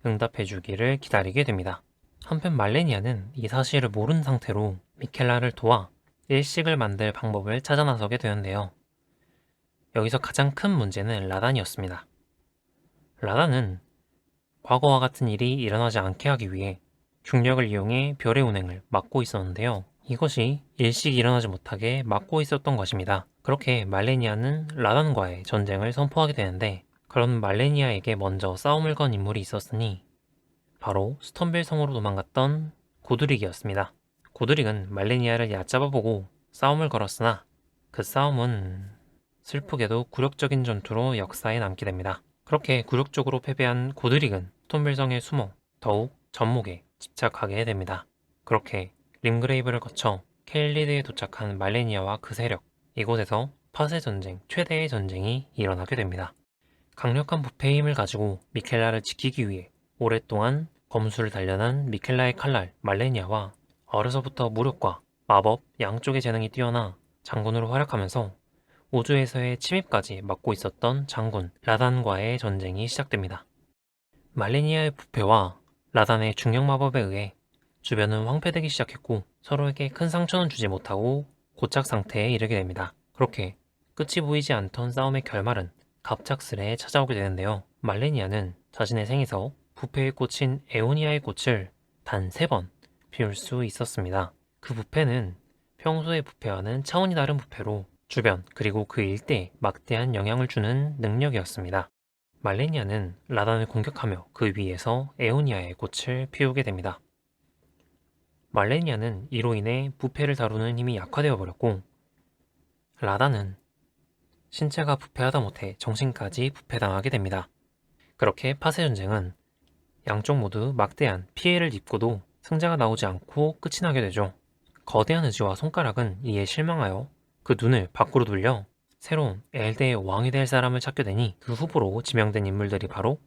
Speaker 1: 응답해주기를 기다리게 됩니다. 한편 말레니아는 이 사실을 모른 상태로 미켈라를 도와 일식을 만들 방법을 찾아 나서게 되는데요. 여기서 가장 큰 문제는 라단이었습니다. 라단은 과거와 같은 일이 일어나지 않게 하기 위해 중력을 이용해 별의 운행을 막고 있었는데요. 이것이 일식이 일어나지 못하게 막고 있었던 것입니다. 그렇게 말레니아는 라단과의 전쟁을 선포하게 되는데 그런 말레니아에게 먼저 싸움을 건 인물이 있었으니 바로 스톤벨 성으로 도망갔던 고두릭이었습니다. 고두릭은 말레니아를 얕잡아보고 싸움을 걸었으나 그 싸움은 슬프게도 굴욕적인 전투로 역사에 남게 됩니다. 그렇게 굴욕적으로 패배한 고드릭은 스톤벨성에 숨어 더욱 전목에 집착하게 됩니다. 그렇게 림그레이브를 거쳐 켈리드에 도착한 말레니아와 그 세력, 이곳에서 파세 전쟁, 최대의 전쟁이 일어나게 됩니다. 강력한 부패의 힘을 가지고 미켈라를 지키기 위해 오랫동안 검수를 단련한 미켈라의 칼날 말레니아와 어려서부터 무력과 마법 양쪽의 재능이 뛰어나 장군으로 활약하면서 우주에서의 침입까지 막고 있었던 장군 라단과의 전쟁이 시작됩니다. 말레니아의 부패와 라단의 중력 마법에 의해 주변은 황폐되기 시작했고 서로에게 큰 상처는 주지 못하고 고착 상태에 이르게 됩니다. 그렇게 끝이 보이지 않던 싸움의 결말은 갑작스레 찾아오게 되는데요. 말레니아는 자신의 생에서 부패에 꽂힌 에오니아의 꽃을 단 3번 피울 수 있었습니다. 그 부패는 평소의 부패와는 차원이 다른 부패로 주변 그리고 그 일대에 막대한 영향을 주는 능력이었습니다. 말레니아는 라단을 공격하며 그 위에서 에오니아의 꽃을 피우게 됩니다. 말레니아는 이로 인해 부패를 다루는 힘이 약화되어 버렸고 라단은 신체가 부패하다 못해 정신까지 부패당하게 됩니다. 그렇게 파세 전쟁은 양쪽 모두 막대한 피해를 입고도 승자가 나오지 않고 끝이 나게 되죠. 거대한 의지와 손가락은 이에 실망하여 그 눈을 밖으로 돌려 새로운 엘대의 왕이 될 사람을 찾게 되니 그 후보로 지명된 인물들이 바로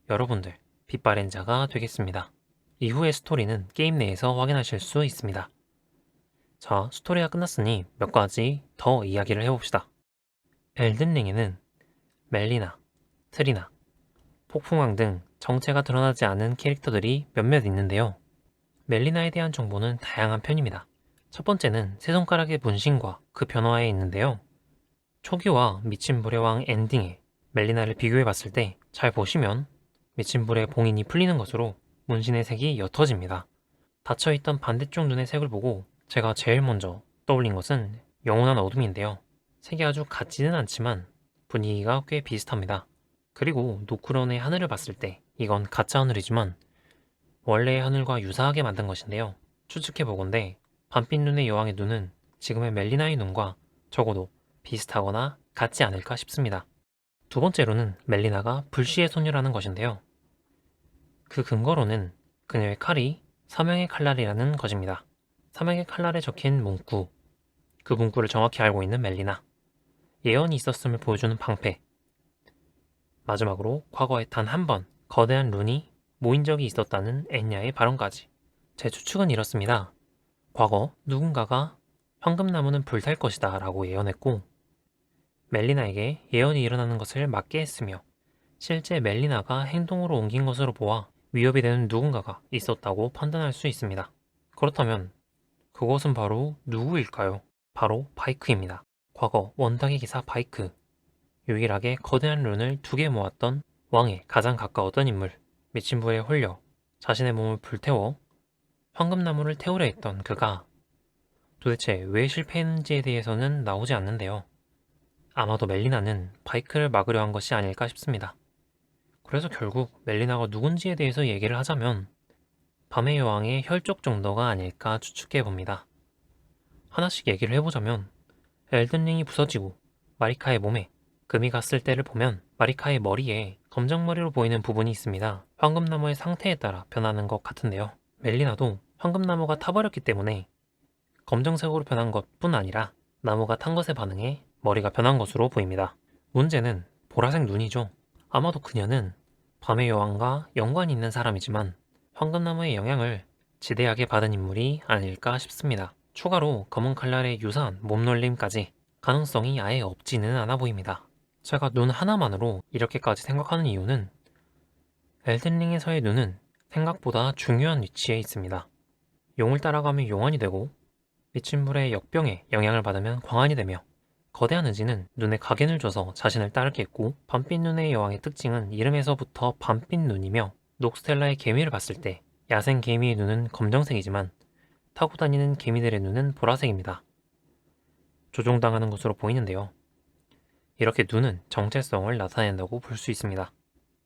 Speaker 1: 여러분들 빛바랜 자가 되겠습니다. 이후의 스토리는 게임 내에서 확인하실 수 있습니다. 자, 스토리가 끝났으니 몇 가지 더 이야기를 해봅시다. 엘든링에는 멜리나, 트리나, 폭풍왕 등 정체가 드러나지 않은 캐릭터들이 몇몇 있는데요. 멜리나에 대한 정보는 다양한 편입니다. 첫 번째는 세 손가락의 문신과 그 변화에 있는데요. 초기와 미친 불의 왕 엔딩에 멜리나를 비교해 봤을 때 잘 보시면 미친 불의 봉인이 풀리는 것으로 문신의 색이 옅어집니다. 닫혀있던 반대쪽 눈의 색을 보고 제가 제일 먼저 떠올린 것은 영원한 어둠인데요. 색이 아주 같지는 않지만 분위기가 꽤 비슷합니다. 그리고 노크론의 하늘을 봤을 때 이건 가짜 하늘이지만 원래의 하늘과 유사하게 만든 것인데요. 추측해보건대 반빛 눈의 여왕의 눈은 지금의 멜리나의 눈과 적어도 비슷하거나 같지 않을까 싶습니다. 두 번째로는 멜리나가 불시의 소녀라는 것인데요. 그 근거로는 그녀의 칼이 사명의 칼날이라는 것입니다. 사명의 칼날에 적힌 문구, 그 문구를 정확히 알고 있는 멜리나, 예언이 있었음을 보여주는 방패, 마지막으로 과거에 단 한 번 거대한 룬이 모인 적이 있었다는 엔야의 발언까지. 제 추측은 이렇습니다. 과거 누군가가 황금나무는 불탈 것이다 라고 예언했고 멜리나에게 예언이 일어나는 것을 막게 했으며 실제 멜리나가 행동으로 옮긴 것으로 보아 위협이 되는 누군가가 있었다고 판단할 수 있습니다. 그렇다면 그것은 바로 누구일까요? 바로 바이크입니다. 과거 원탁의 기사 바이크, 유일하게 거대한 룬을 2개 모았던 왕에 가장 가까웠던 인물, 미친 불에 홀려 자신의 몸을 불태워 황금나무를 태우려 했던 그가 도대체 왜 실패했는지에 대해서는 나오지 않는데요. 아마도 멜리나는 바이크를 막으려 한 것이 아닐까 싶습니다. 그래서 결국 멜리나가 누군지에 대해서 얘기를 하자면 밤의 여왕의 혈족 정도가 아닐까 추측해봅니다. 하나씩 얘기를 해보자면 엘든링이 부서지고 마리카의 몸에 금이 갔을 때를 보면 마리카의 머리에 검정머리로 보이는 부분이 있습니다. 황금나무의 상태에 따라 변하는 것 같은데요. 멜리나도 황금나무가 타버렸기 때문에 검정색으로 변한 것뿐 아니라 나무가 탄 것에 반응해 머리가 변한 것으로 보입니다. 문제는 보라색 눈이죠. 아마도 그녀는 밤의 여왕과 연관이 있는 사람이지만 황금나무의 영향을 지대하게 받은 인물이 아닐까 싶습니다. 추가로 검은 칼날의 유사한 몸놀림까지 가능성이 아예 없지는 않아 보입니다. 제가 눈 하나만으로 이렇게까지 생각하는 이유는 엘든링에서의 눈은 생각보다 중요한 위치에 있습니다. 용을 따라가면 용환이 되고 미친 불의 역병에 영향을 받으면 광환이 되며 거대한 의지는 눈에 각인을 줘서 자신을 따르게 했고 밤빛 눈의 여왕의 특징은 이름에서부터 밤빛 눈이며 녹스텔라의 개미를 봤을 때 야생 개미의 눈은 검정색이지만 타고 다니는 개미들의 눈은 보라색입니다. 조종당하는 것으로 보이는데요. 이렇게 눈은 정체성을 나타낸다고 볼 수 있습니다.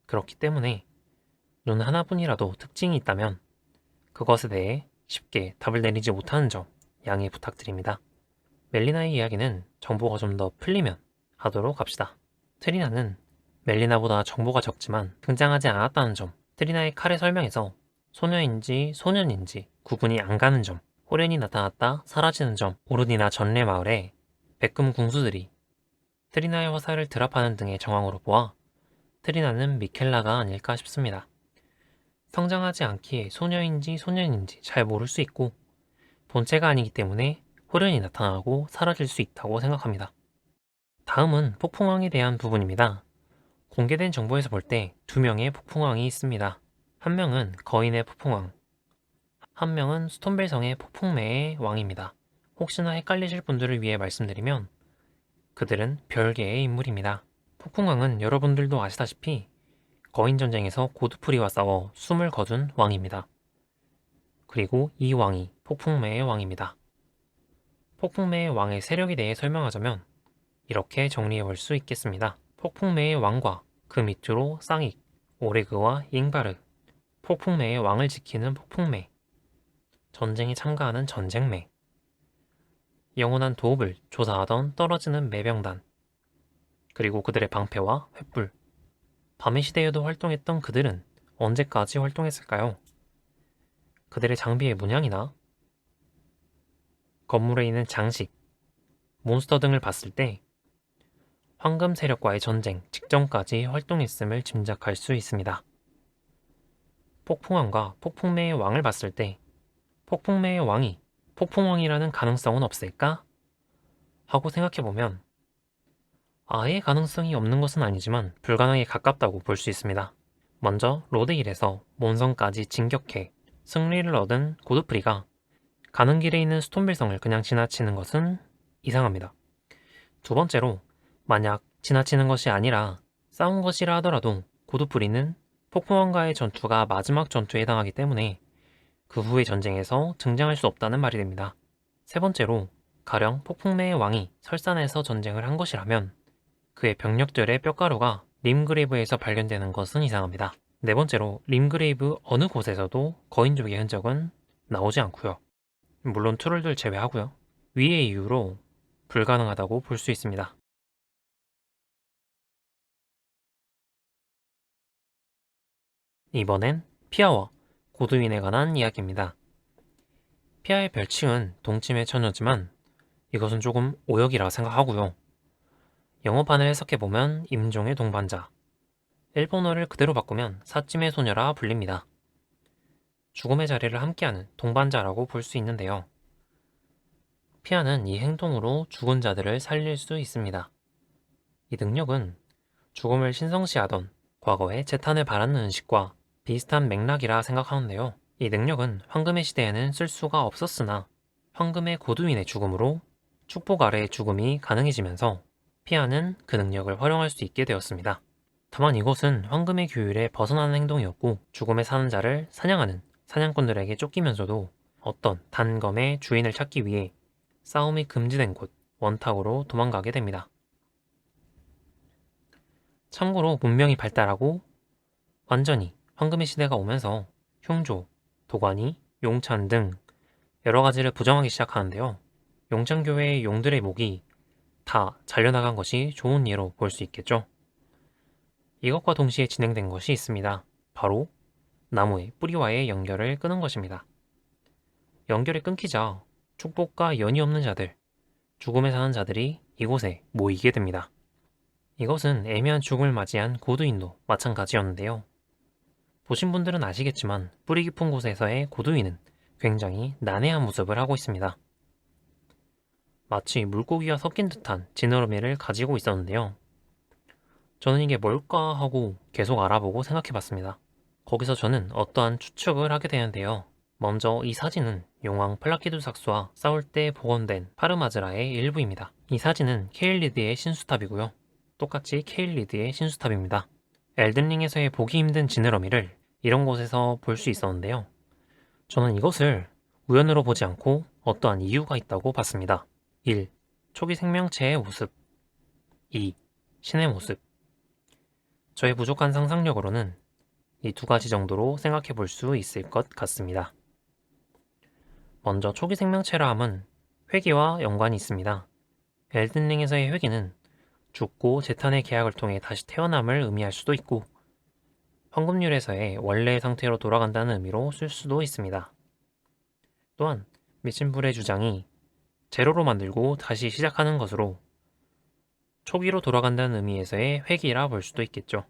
Speaker 1: 그렇기 때문에 눈 하나뿐이라도 특징이 있다면 그것에 대해 쉽게 답을 내리지 못하는 점 양해 부탁드립니다. 멜리나의 이야기는 정보가 좀 더 풀리면 하도록 합시다. 트리나는 멜리나보다 정보가 적지만 등장하지 않았다는 점, 트리나의 칼의 설명에서 소녀인지 소년인지 구분이 안 가는 점, 호련이 나타났다 사라지는 점, 오르디나 전례 마을에 백금 궁수들이 트리나의 화살을 드랍하는 등의 정황으로 보아 트리나는 미켈라가 아닐까 싶습니다. 성장하지 않기에 소녀인지 소년인지 잘 모를 수 있고 본체가 아니기 때문에 호련이 나타나고 사라질 수 있다고 생각합니다. 다음은 폭풍왕에 대한 부분입니다. 공개된 정보에서 볼 때 2명의 폭풍왕이 있습니다. 한 명은 거인의 폭풍왕, 한 명은 스톤벨성의 폭풍매의 왕입니다. 혹시나 헷갈리실 분들을 위해 말씀드리면 그들은 별개의 인물입니다. 폭풍왕은 여러분들도 아시다시피 거인 전쟁에서 고드프리와 싸워 숨을 거둔 왕입니다. 그리고 이 왕이 폭풍매의 왕입니다. 폭풍매의 왕의 세력에 대해 설명하자면 이렇게 정리해 볼 수 있겠습니다. 폭풍매의 왕과 그 밑으로 쌍익, 오레그와 잉바르, 폭풍매의 왕을 지키는 폭풍매, 전쟁에 참가하는 전쟁매, 영원한 도읍을 조사하던 떨어지는 매병단, 그리고 그들의 방패와 횃불. 밤의 시대에도 활동했던 그들은 언제까지 활동했을까요? 그들의 장비의 문양이나 건물에 있는 장식, 몬스터 등을 봤을 때 황금 세력과의 전쟁 직전까지 활동했음을 짐작할 수 있습니다. 폭풍왕과 폭풍매의 왕을 봤을 때 폭풍매의 왕이 폭풍왕이라는 가능성은 없을까? 하고 생각해보면 아예 가능성이 없는 것은 아니지만 불가능에 가깝다고 볼 수 있습니다. 먼저 로드힐에서 몬성까지 진격해 승리를 얻은 고드프리가 가는 길에 있는 스톤빌성을 그냥 지나치는 것은 이상합니다. 두 번째로 만약 지나치는 것이 아니라 싸운 것이라 하더라도 고드프리는 폭풍왕과의 전투가 마지막 전투에 해당하기 때문에 그 후의 전쟁에서 등장할 수 없다는 말이 됩니다. 세 번째로 가령 폭풍매의 왕이 설산에서 전쟁을 한 것이라면 그의 병력들의 뼈가루가 림그레이브에서 발견되는 것은 이상합니다. 네 번째로 림그레이브 어느 곳에서도 거인족의 흔적은 나오지 않고요. 물론 트롤들 제외하고요. 위의 이유로 불가능하다고 볼 수 있습니다. 이번엔 피아와 고두인에 관한 이야기입니다. 피아의 별칭은 동침의 처녀지만 이것은 조금 오역이라 생각하고요. 영어판을 해석해보면 임종의 동반자, 일본어를 그대로 바꾸면 사찜의 소녀라 불립니다. 죽음의 자리를 함께하는 동반자라고 볼 수 있는데요. 피아는 이 행동으로 죽은 자들을 살릴 수 있습니다. 이 능력은 죽음을 신성시하던 과거의 재탄을 바라는 의식과 비슷한 맥락이라 생각하는데요. 이 능력은 황금의 시대에는 쓸 수가 없었으나 황금의 고두인의 죽음으로 축복 아래의 죽음이 가능해지면서 피아는 그 능력을 활용할 수 있게 되었습니다. 다만 이것은 황금의 규율에 벗어나는 행동이었고 죽음에 사는 자를 사냥하는 사냥꾼들에게 쫓기면서도 어떤 단검의 주인을 찾기 위해 싸움이 금지된 곳 원탁으로 도망가게 됩니다. 참고로 문명이 발달하고 완전히 황금의 시대가 오면서 흉조, 도가니, 용찬 등 여러 가지를 부정하기 시작하는데요. 용찬교회의 용들의 목이 다 잘려나간 것이 좋은 예로 볼 수 있겠죠. 이것과 동시에 진행된 것이 있습니다. 바로 나무의 뿌리와의 연결을 끊은 것입니다. 연결이 끊기자 축복과 연이 없는 자들, 죽음에 사는 자들이 이곳에 모이게 됩니다. 이것은 애매한 죽음을 맞이한 고두인도 마찬가지였는데요. 보신 분들은 아시겠지만 뿌리 깊은 곳에서의 고두인은 굉장히 난해한 모습을 하고 있습니다. 마치 물고기와 섞인 듯한 지느러미를 가지고 있었는데요. 저는 이게 뭘까 하고 계속 알아보고 생각해봤습니다. 거기서 저는 어떠한 추측을 하게 되는데요. 먼저 이 사진은 용왕 플라키드 삭스와 싸울 때 복원된 파르마즈라의 일부입니다. 이 사진은 케일리드의 신수탑이고요. 똑같이 케일리드의 신수탑입니다. 엘든링에서의 보기 힘든 지느러미를 이런 곳에서 볼 수 있었는데요. 저는 이것을 우연으로 보지 않고 어떠한 이유가 있다고 봤습니다. 1. 초기 생명체의 모습. 2. 신의 모습. 저의 부족한 상상력으로는 이 두 가지 정도로 생각해 볼 수 있을 것 같습니다. 먼저 초기 생명체라 함은 회귀와 연관이 있습니다. 엘든링에서의 회귀는 죽고 재탄의 계약을 통해 다시 태어남을 의미할 수도 있고 황금률에서의 원래의 상태로 돌아간다는 의미로 쓸 수도 있습니다. 또한 미친 불의 주장이 제로로 만들고 다시 시작하는 것으로 초기로 돌아간다는 의미에서의 회귀라 볼 수도 있겠죠.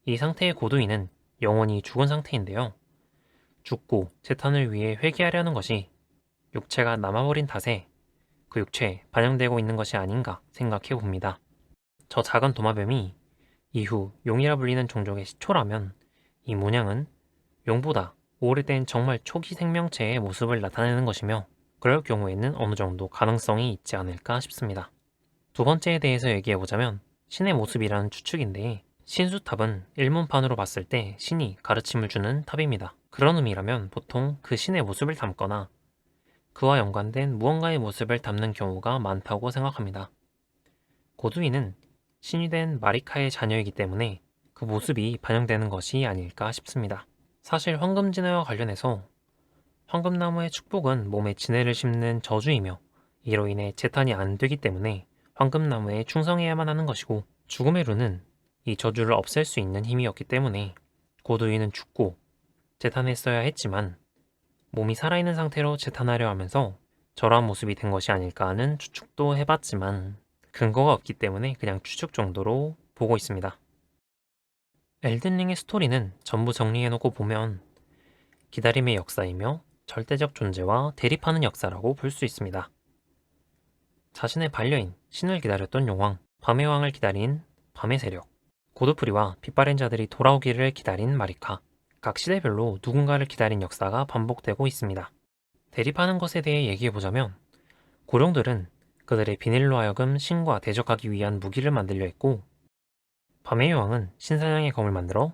Speaker 1: 이 상태의 고두인은 영원히 죽은 상태인데요. 죽고 재탄을 위해 회귀하려는 것이 육체가 남아버린 탓에 그 육체에 반영되고 있는 것이 아닌가 생각해 봅니다. 저 작은 도마뱀이 이후 용이라 불리는 종족의 시초라면 이 문양은 용보다 오래된 정말 초기 생명체의 모습을 나타내는 것이며 그럴 경우에는 어느 정도 가능성이 있지 않을까 싶습니다. 두 번째에 대해서 얘기해보자면 신의 모습이라는 추측인데 신수탑은 일문판으로 봤을 때 신이 가르침을 주는 탑입니다. 그런 의미라면 보통 그 신의 모습을 담거나 그와 연관된 무언가의 모습을 담는 경우가 많다고 생각합니다. 고두이는 신이 된 마리카의 자녀이기 때문에 그 모습이 반영되는 것이 아닐까 싶습니다. 사실 황금진해와 관련해서 황금나무의 축복은 몸에 진해를 심는 저주이며 이로 인해 재탄이 안 되기 때문에 황금나무에 충성해야만 하는 것이고 죽음의 룬은 이 저주를 없앨 수 있는 힘이었기 때문에 고두이는 죽고 재탄했어야 했지만 몸이 살아있는 상태로 재탄하려 하면서 저러한 모습이 된 것이 아닐까 하는 추측도 해봤지만 근거가 없기 때문에 그냥 추측 정도로 보고 있습니다. 엘든링의 스토리는 전부 정리해놓고 보면 기다림의 역사이며 절대적 존재와 대립하는 역사라고 볼 수 있습니다. 자신의 반려인 신을 기다렸던 용왕, 밤의 왕을 기다린 밤의 세력, 고드프리와 빛바랜 자들이 돌아오기를 기다린 마리카, 각 시대별로 누군가를 기다린 역사가 반복되고 있습니다. 대립하는 것에 대해 얘기해보자면 고령들은 그들의 비닐로 하여금 신과 대적하기 위한 무기를 만들려 했고 밤의 여왕은 신사냥의 검을 만들어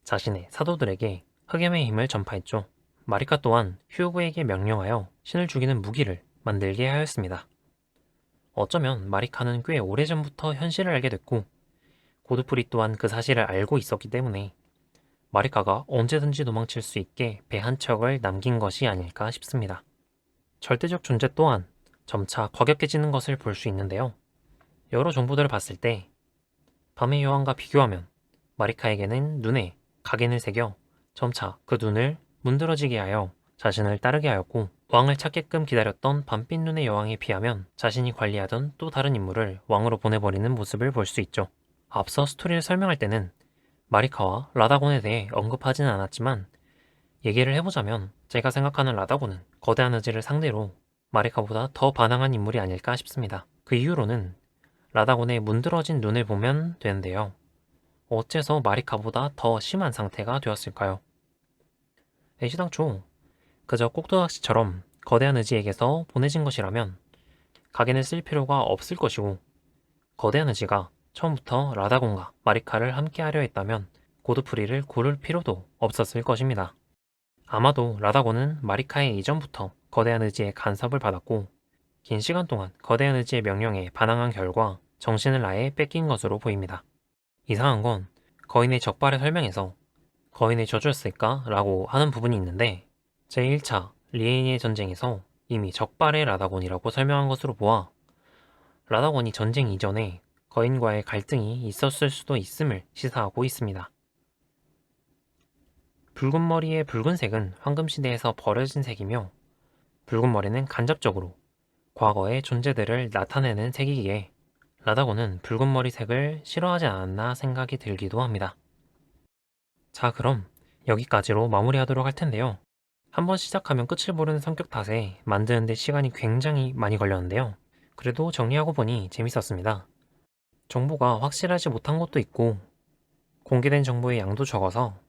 Speaker 1: 자신의 사도들에게 흑염의 힘을 전파했죠. 마리카 또한 휴그에게 명령하여 신을 죽이는 무기를 만들게 하였습니다. 어쩌면 마리카는 꽤 오래전부터 현실을 알게 됐고 고드프리 또한 그 사실을 알고 있었기 때문에 마리카가 언제든지 도망칠 수 있게 배 한 척을 남긴 것이 아닐까 싶습니다. 절대적 존재 또한 점차 과격해지는 것을 볼 수 있는데요. 여러 정보들을 봤을 때 밤의 여왕과 비교하면 마리카에게는 눈에 각인을 새겨 점차 그 눈을 문드러지게 하여 자신을 따르게 하였고 왕을 찾게끔 기다렸던 밤빛 눈의 여왕에 비하면 자신이 관리하던 또 다른 인물을 왕으로 보내버리는 모습을 볼 수 있죠. 앞서 스토리를 설명할 때는 마리카와 라다곤에 대해 언급하지는 않았지만 얘기를 해보자면 제가 생각하는 라다곤은 거대한 의지를 상대로 마리카보다 더 반항한 인물이 아닐까 싶습니다. 그 이유로는 라다곤의 문드러진 눈을 보면 되는데요. 어째서 마리카보다 더 심한 상태가 되었을까요? 애시당초 그저 꼭두각시처럼 거대한 의지에게서 보내진 것이라면 각인을 쓸 필요가 없을 것이고 거대한 의지가 처음부터 라다곤과 마리카를 함께 하려 했다면 고드프리를 고를 필요도 없었을 것입니다. 아마도 라다곤은 마리카의 이전부터 거대한 의지의 간섭을 받았고 긴 시간 동안 거대한 의지의 명령에 반항한 결과 정신을 아예 뺏긴 것으로 보입니다. 이상한 건 거인의 적발의 설명에서 거인의 저주였을까? 라고 하는 부분이 있는데 제1차 리에니의 전쟁에서 이미 적발의 라다곤이라고 설명한 것으로 보아 라다곤이 전쟁 이전에 거인과의 갈등이 있었을 수도 있음을 시사하고 있습니다. 붉은 머리의 붉은색은 황금시대에서 버려진 색이며 붉은 머리는 간접적으로 과거의 존재들을 나타내는 색이기에 라다곤은 붉은 머리색을 싫어하지 않았나 생각이 들기도 합니다. 자, 그럼 여기까지로 마무리하도록 할 텐데요. 한번 시작하면 끝을 모르는 성격 탓에 만드는데 시간이 굉장히 많이 걸렸는데요. 그래도 정리하고 보니 재밌었습니다. 정보가 확실하지 못한 것도 있고 공개된 정보의 양도 적어서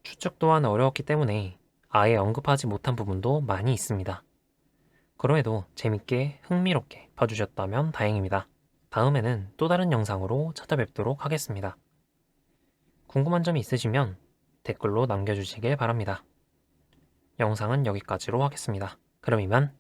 Speaker 1: 추측 또한 어려웠기 때문에 아예 언급하지 못한 부분도 많이 있습니다. 그럼에도 재밌게 흥미롭게 봐주셨다면 다행입니다. 다음에는 또 다른 영상으로 찾아뵙도록 하겠습니다. 궁금한 점이 있으시면 댓글로 남겨주시길 바랍니다. 영상은 여기까지로 하겠습니다. 그럼 이만